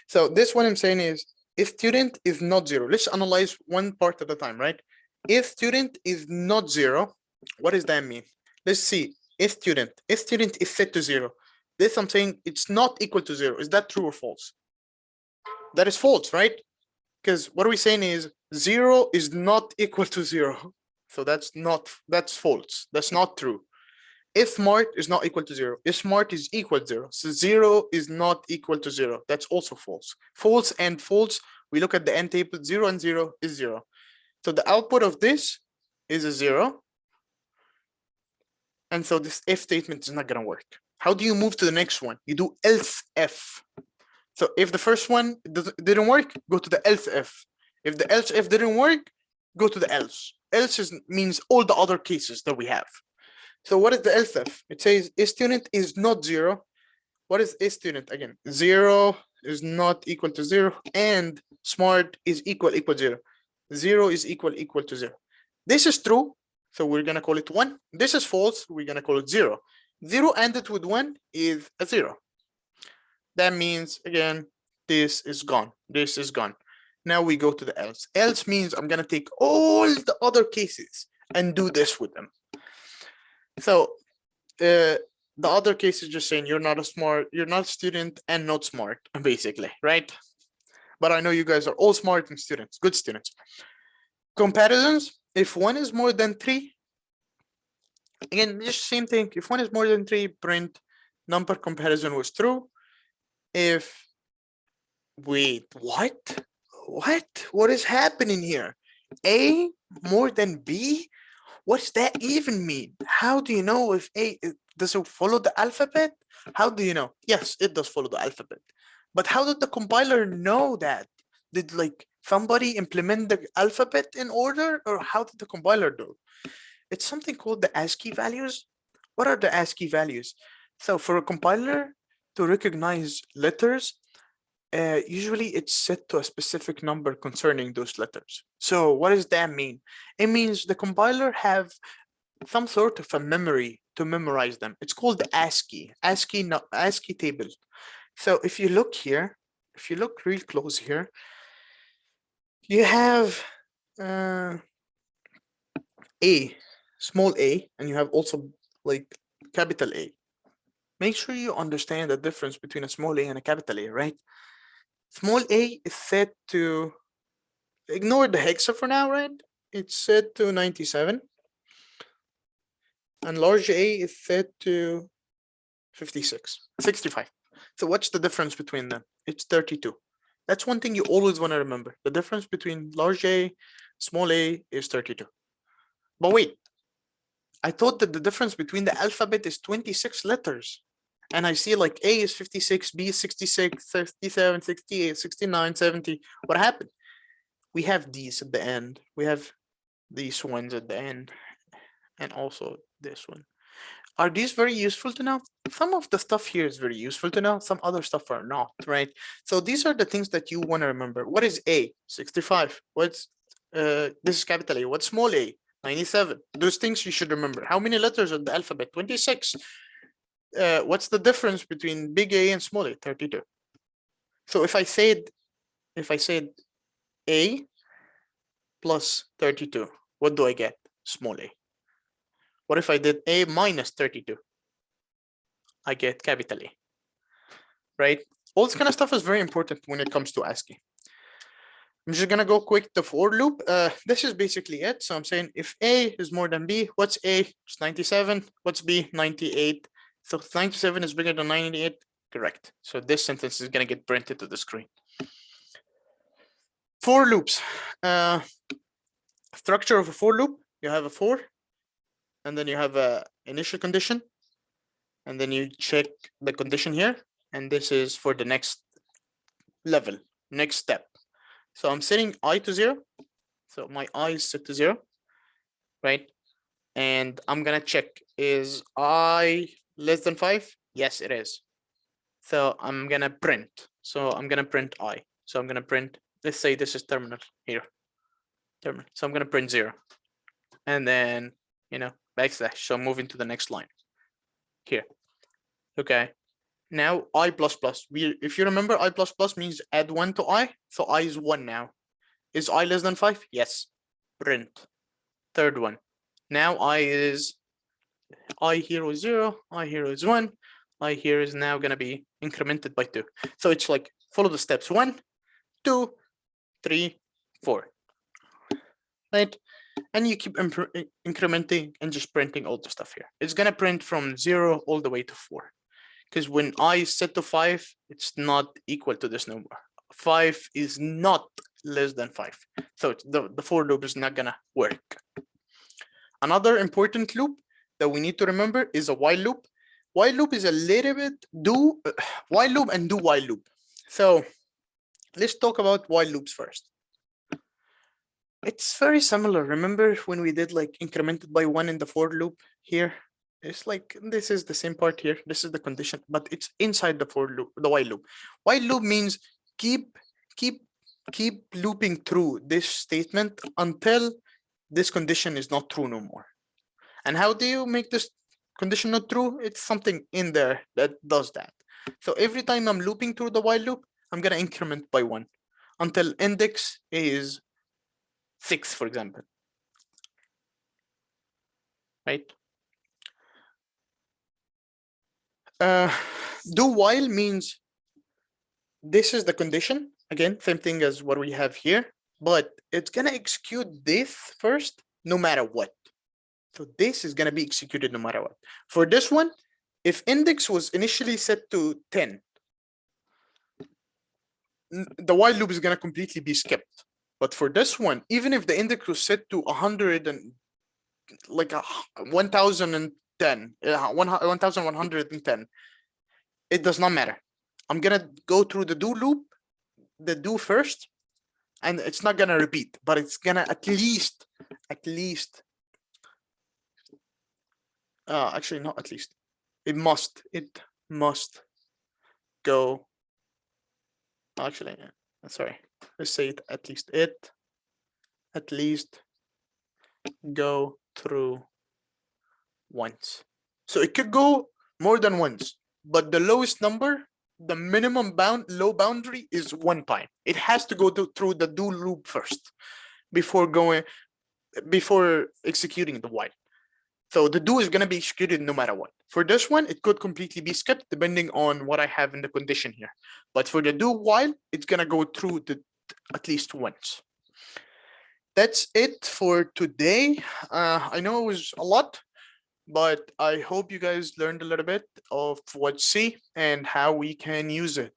So this one I'm saying is if student is not 0. Let's analyze one part at a time, right? If student is not 0, what does that mean? Let's see. If student is set to 0. This I'm saying it's not equal to 0. Is that true or false? That is false, right? Because what are we saying is 0 is not equal to 0. So that's false. That's not true. If smart is not equal to 0, if smart is equal to 0, so 0 is not equal to 0. That's also false. False and false. We look at the end table, 0 and 0 is 0. So the output of this is a 0. And so this if statement is not going to work. How do you move to the next one? You do else if. So if the first one didn't work, go to the else if. If the else if didn't work, go to the else. Else means all the other cases that we have. So what is the else if? It says a student is not 0. What is a student again? 0 is not equal to 0, and smart is equal to 0. 0 is equal to 0. This is true, so we're gonna call it 1. This is false, we're gonna call it 0. 0 ended with 1 is a 0. That means again, this is gone. This is gone. Now we go to the else. Else means I'm gonna take all the other cases and do this with them. So the other case is just saying you're not a student and not smart, basically, right? But I know you guys are all smart and students, good students. Comparisons, if one is more than 3, again, just same thing. If one is more than 3, print number comparison was true. If, wait, what? What is happening here? A more than B? What's that even mean? How do you know if A, does it follow the alphabet? How do you know? Yes, it does follow the alphabet. But how did the compiler know that? Did like somebody implement the alphabet in order, or how did the compiler do? It's something called the ASCII values. What are the ASCII values? So for a compiler to recognize letters, usually it's set to a specific number concerning those letters. So what does that mean? It means the compiler have some sort of a memory to memorize them. It's called the ASCII table. So if you look here, if you look real close here, you have A, small a, and you have also like capital A. Make sure you understand the difference between a small a and a capital A, right? Small a is set to, ignore the hexa for now, right? It's set to 97. And large A is set to 65. So what's the difference between them? It's 32. That's one thing you always want to remember. The difference between large A, small a is 32. But wait, I thought that the difference between the alphabet is 26 letters. And I see like A is 56, B is 66, 67, 68, 69, 70. What happened? We have these at the end. We have these ones at the end. And also this one. Are these very useful to know? Some of the stuff here is very useful to know. Some other stuff are not, right? So these are the things that you want to remember. What is A? 65. What's this is capital A. What's small a? 97. Those things you should remember. How many letters in the alphabet? 26. What's the difference between big A and small a? 32. So if I said A plus 32, what do I get? Small a. What if I did A minus 32? I get capital A, right? All this kind of stuff is very important when it comes to ASCII. I'm just gonna go quick the for loop. This is basically it. So I'm saying if A is more than B, what's A? It's 97. What's B? 98. So 97 is bigger than 98. Correct. So this sentence is gonna get printed to the screen. For loops. Structure of a for loop. You have a for, and then you have a initial condition, and then you check the condition here, and this is for the next level, next step. So I'm setting I to 0. So my I is set to 0, right? And I'm gonna check, is I less than 5? Yes, it is. So I'm gonna print. So I'm gonna print I. So I'm gonna print, let's say this is terminal here. Terminal. So I'm gonna print 0. And then, backslash. So I'm moving to the next line here. Okay. Now I plus plus. If you remember, I plus plus means add 1 to I. So I is 1 now. Is I less than 5? Yes. Print. Third one. Now I here is 0, I here is 1, I here is now gonna be incremented by 2. So it's like follow the steps 1, 2, 3, 4. Right? And you keep incrementing and just printing all the stuff here. It's gonna print from 0 all the way to 4. Because when I is set to 5, it's not equal to this number. 5 is not less than 5. So the for loop is not gonna work. Another important loop that we need to remember is a while loop. While loop is a little bit while loop and do while loop. So let's talk about while loops first. It's very similar. Remember when we did like incremented by 1 in the for loop here? It's like this is the same part here. This is the condition, but it's inside the for loop, the while loop. While loop means keep looping through this statement until this condition is not true no more. And how do you make this condition not true? It's something in there that does that. So every time I'm looping through the while loop, I'm gonna increment by 1 until index is 6, for example. Right? Do while means this is the condition. Again, same thing as what we have here, but it's gonna execute this first no matter what. So this is gonna be executed no matter what. For this one, if index was initially set to 10, the while loop is gonna completely be skipped. But for this one, even if the index was set to 100 and like 1010, 1110, it does not matter. I'm gonna go through the do loop, the do first, and it's not gonna repeat, but it's gonna at least actually not at least, it must go, actually, sorry, let's say it at least go through once. So it could go more than once, but the lowest number, the minimum low boundary is 1 time. It has to go through the do loop first before executing the while. So the do is going to be executed no matter what. For this one, it could completely be skipped depending on what I have in the condition here. But for the do while, it's going to go through at least once. That's it for today. I know it was a lot, but I hope you guys learned a little bit of what C and how we can use it.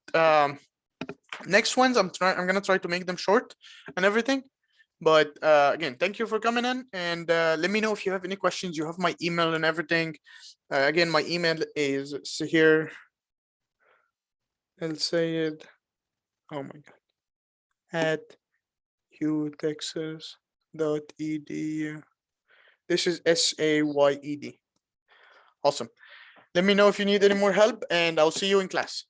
Next ones, I'm going to try to make them short and everything. But again, thank you for coming in, and let me know if you have any questions. You have my email and everything. Again, my email is Saher Elsayed, oh my God, at utexas.edu. This is SAYED. Awesome. Let me know if you need any more help, and I'll see you in class.